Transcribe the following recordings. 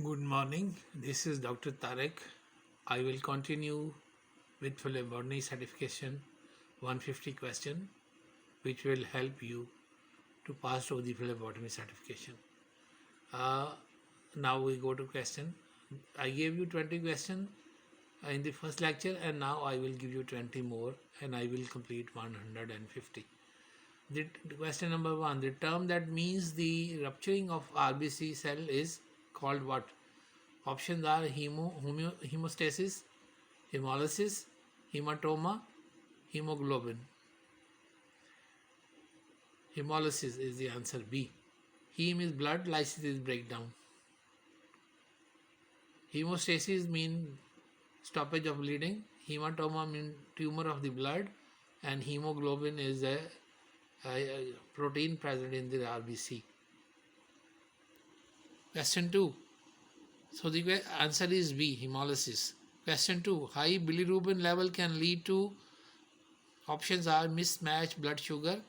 Good morning. This is Dr. Tarek. I will continue with Phlebotomy certification 150 question, which will help you to pass through the Phlebotomy certification. Uh, Now we go to question. I gave you 20 questions in the first lecture, and now I will give you 20 more, and I will complete 150. The question number 1. The term that means the rupturing of RBC cell is called what? Options are hemostasis, hemolysis, hematoma, hemoglobin. Hemolysis is the answer B. Hem is blood, lysis is breakdown. Hemostasis means stoppage of bleeding. Hematoma means tumor of the blood, and hemoglobin is a protein present in the RBC. Question 2. So the answer is B, hemolysis. Question 2. High bilirubin level can lead to, options are mismatched blood sugar,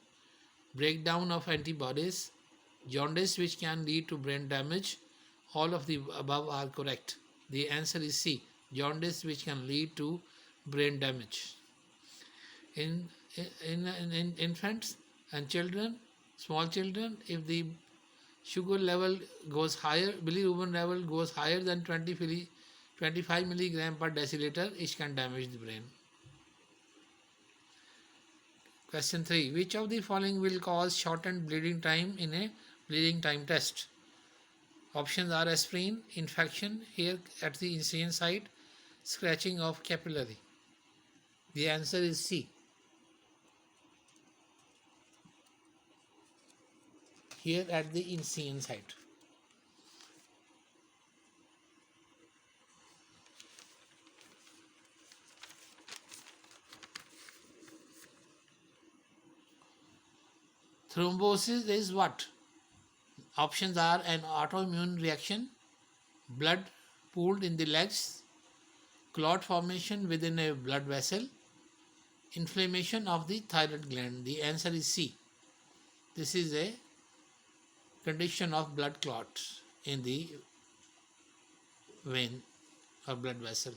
breakdown of antibodies, jaundice which can lead to brain damage. All of the above are correct. The answer is C, jaundice which can lead to brain damage. In infants and children, small children, if the sugar level goes higher, bilirubin level goes higher than 25 milligram per deciliter, it can damage the brain. Question 3. Which of the following will cause shortened bleeding time in a bleeding time test? Options are aspirin, infection here at the incision site, scratching of capillary. The answer is C. Here at the incision site. Thrombosis is what? Options are an autoimmune reaction, blood pooled in the legs, clot formation within a blood vessel, inflammation of the thyroid gland. The answer is C. This is a condition of blood clots in the vein or blood vessel.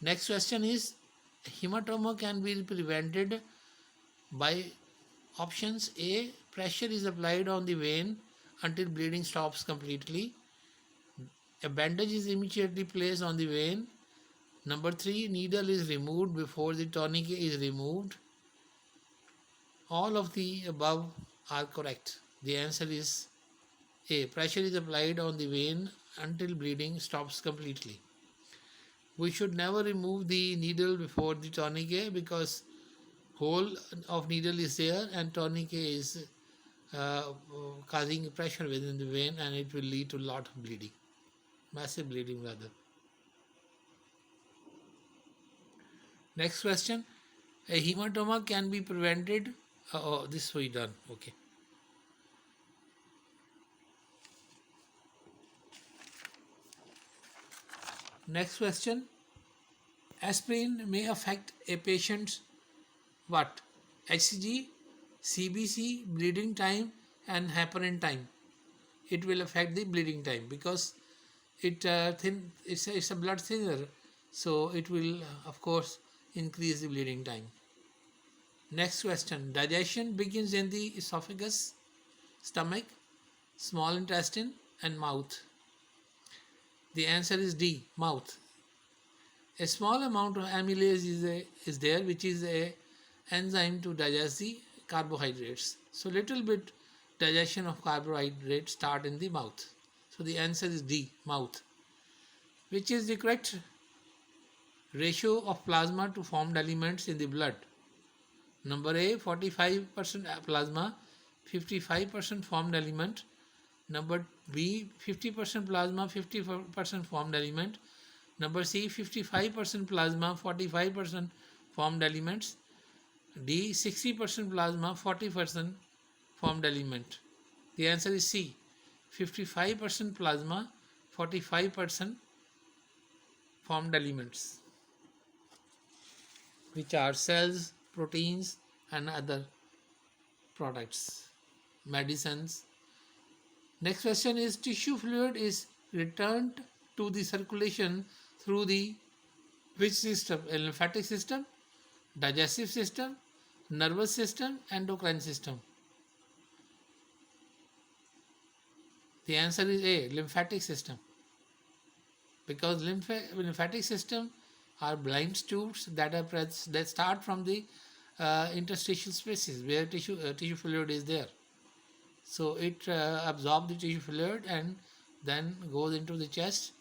Next question is, hematoma can be prevented by options A, pressure is applied on the vein until bleeding stops completely. A bandage is immediately placed on the vein. Number 3, needle is removed before the tourniquet is removed. All of the above are correct. The answer is A, pressure is applied on the vein until bleeding stops completely. We should never remove the needle before the tourniquet because hole of needle is there and tourniquet is causing pressure within the vein, and it will lead to a lot of bleeding, massive bleeding rather. Next question, a hematoma can be prevented. This we done. Okay. Next question, aspirin may affect a patient's what? HCG, CBC, bleeding time, and heparin time. It will affect the bleeding time because it's a blood thinner, so it will of course increase the bleeding time. Next question, digestion begins in the esophagus, stomach, small intestine, and mouth. The answer is D, mouth. A small amount of amylase is there, which is a enzyme to digest the carbohydrates. So little bit digestion of carbohydrates start in the mouth. So the answer is D, mouth. Which is the correct ratio of plasma to formed elements in the blood? Number A, 45% plasma, 55% formed element. Number B, 50% plasma, 50% formed element. Number C, 55% plasma, 45% formed elements. D, 60% plasma, 40% formed element. The answer is C, 55% plasma, 45% formed elements, which are cells, proteins, and other products, medicines. Next question is, tissue fluid is returned to the circulation through the which system? A lymphatic system, digestive system, nervous system, endocrine system. The answer is A, lymphatic system. Because lymphatic system are blind tubes that are that start from the interstitial spaces where tissue fluid is there. So it absorbs the tissue fluid and then goes into the chest,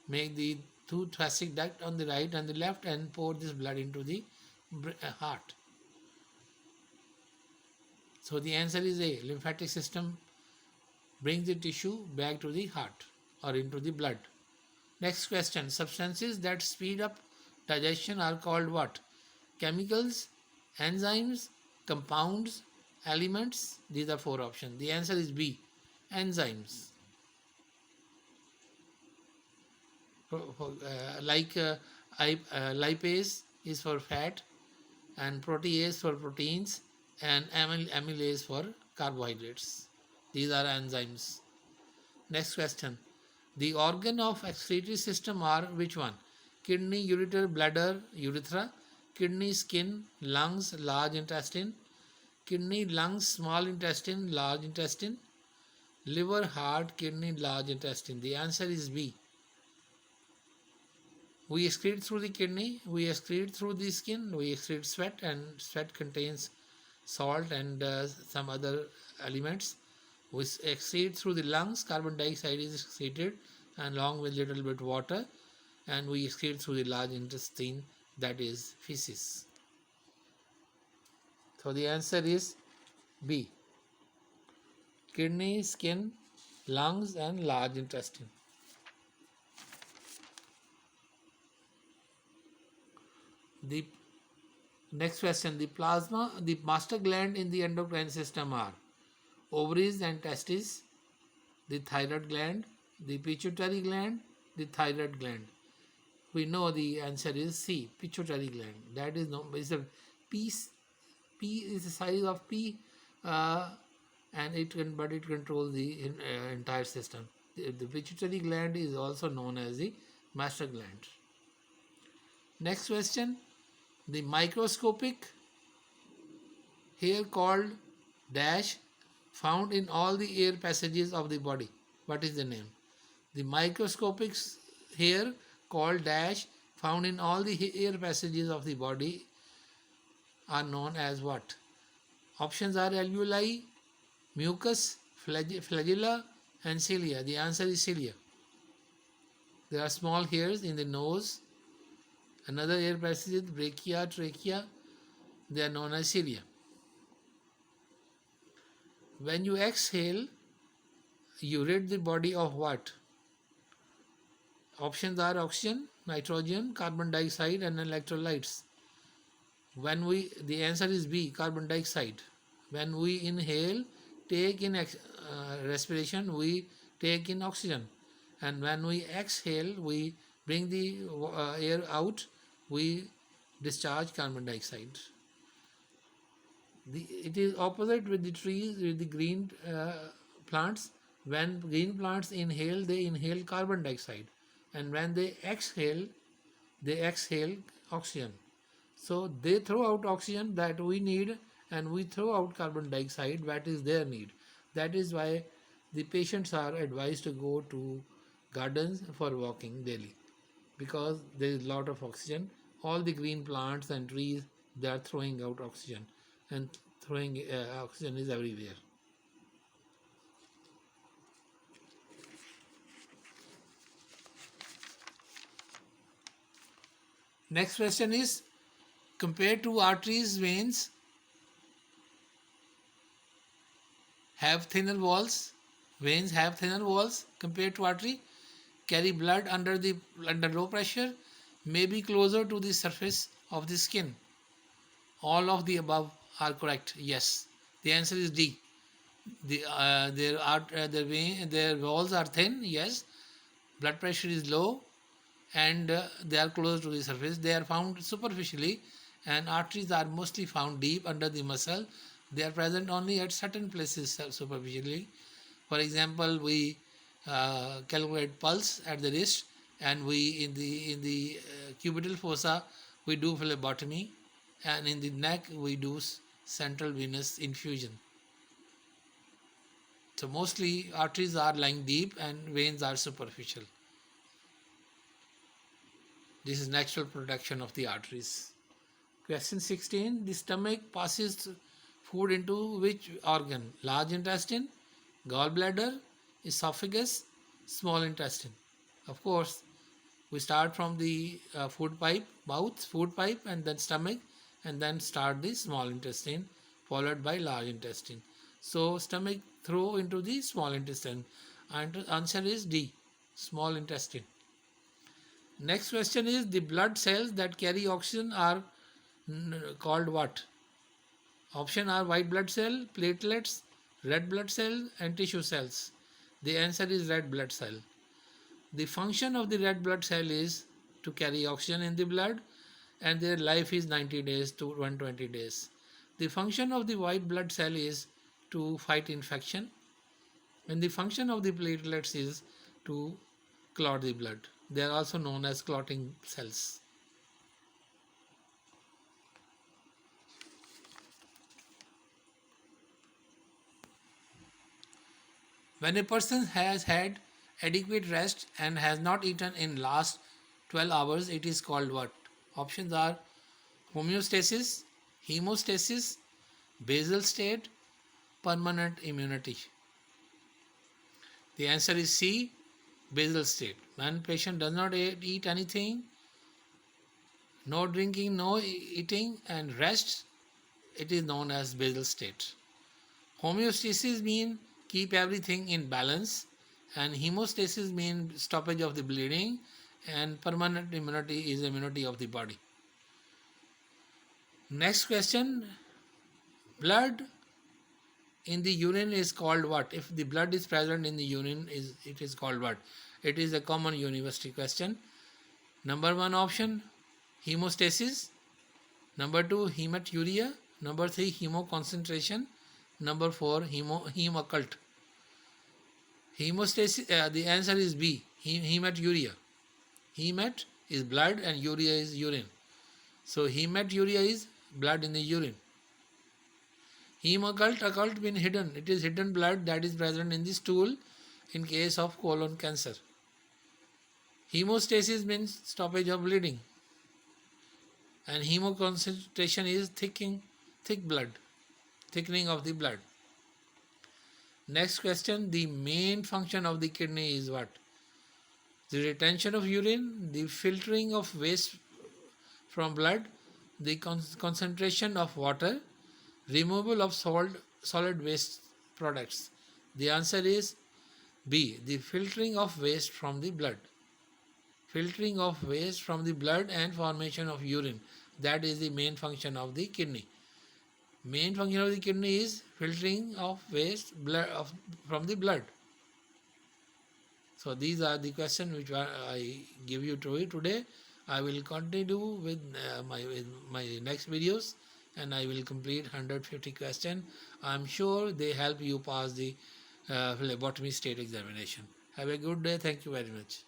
make the two thoracic duct on the right and the left, and pour this blood into the heart. So the answer is A, lymphatic system brings the tissue back to the heart or into the blood. Next question, substances that speed up digestion are called what? Chemicals, enzymes, compounds, elements. These are four options. The answer is B, enzymes. Lipase is for fat, and protease for proteins, and amylase for carbohydrates. These are enzymes. Next question. The organ of excretory system are which one? Kidney, ureter, bladder, urethra, kidney, skin, lungs, large intestine, kidney, lungs, small intestine, large intestine, liver, heart, kidney, large intestine. The answer is B. We excrete through the kidney, we excrete through the skin, we excrete sweat, and sweat contains salt and some other elements. We excrete through the lungs, carbon dioxide is excreted and along with little bit water, and we excrete through the large intestine, that is feces. So the answer is B. Kidney, skin, lungs and large intestine. The next question, the master gland in the endocrine system are ovaries and testes, the thyroid gland, the pituitary gland, the thyroid gland. We know the answer is C, pituitary gland. That is a P is the size of P, and it controls the entire system. The pituitary gland is also known as the master gland. Next question, the microscopic hair called dash found in all the air passages of the body. What is the name? The microscopic hair called dash found in all the air passages of the body are known as what? Options are alveoli, mucus, flagella and cilia. The answer is cilia. There are small hairs in the nose. Another air passages, brachia, trachea, they are known as cilia. When you exhale, you rid the body of what? Options are oxygen, nitrogen, carbon dioxide and electrolytes. The answer is B, carbon dioxide. When we inhale, take in respiration, we take in oxygen. And when we exhale, we bring the air out, we discharge carbon dioxide. It is opposite with the trees, with the green plants. When green plants inhale, they inhale carbon dioxide, and when they exhale oxygen. So they throw out oxygen that we need, and we throw out carbon dioxide that is their need. That is why the patients are advised to go to gardens for walking daily, because there is a lot of oxygen. All the green plants and trees, they are throwing out oxygen, and throwing oxygen is everywhere. Next question is, compared to arteries, veins have thinner walls. Veins have thinner walls compared to artery, carry blood under low pressure, may be closer to the surface of the skin. All of the above are correct. Yes, the answer is D. Their walls are thin. Yes, blood pressure is low, and they are closer to the surface. They are found superficially, and arteries are mostly found deep under the muscle. They are present only at certain places superficially. For example, we calculate pulse at the wrist, and we in the cubital fossa we do phlebotomy, and in the neck we do central venous infusion. So mostly arteries are lying deep and veins are superficial. This is natural protection of the arteries. Question 16. The stomach passes food into which organ? Large intestine, gallbladder, esophagus, small intestine. Of course, we start from the food pipe, mouth, food pipe, and then stomach, and then start the small intestine, followed by large intestine. So stomach throw into the small intestine. And answer is D, small intestine. Next question is, the blood cells that carry oxygen are called what? Option are white blood cell, platelets, red blood cell, and tissue cells. The answer is red blood cell. The function of the red blood cell is to carry oxygen in the blood, and their life is 90 days to 120 days. The function of the white blood cell is to fight infection, and the function of the platelets is to clot the blood. They are also known as clotting cells. When a person has had adequate rest and has not eaten in last 12 hours, it is called what? Options are homeostasis, hemostasis, basal state, permanent immunity. The answer is C, basal state. When patient does not eat anything, no drinking, no eating, and rest, it is known as basal state. Homeostasis means keep everything in balance, and hemostasis means stoppage of the bleeding, and permanent immunity is immunity of the body. Next question, blood in the urine is called what? If the blood is present in the urine, it is called what? It is a common university question. Number 1 option, hemostasis. Number 2, hematuria. Number 3, hemoconcentration. Number 4, hemoccult. Hemostasis, the answer is B, hematuria. Hemat is blood and urea is urine. So hematuria is blood in the urine. Occult means hidden. It is hidden blood that is present in the stool in case of colon cancer. Hemostasis means stoppage of bleeding. And hemoconcentration is thickening of the blood. Next question, the main function of the kidney is what? The retention of urine, the filtering of waste from blood, the concentration of water, removal of solid waste products. The answer is B, the filtering of waste from the blood. Filtering of waste from the blood and formation of urine. That is the main function of the kidney. Main function of the kidney is filtering of waste from the blood. So these are the questions which I give you today. I will continue with my next videos, and I will complete 150 questions. I am sure they help you pass the phlebotomy state examination. Have a good day. Thank you very much.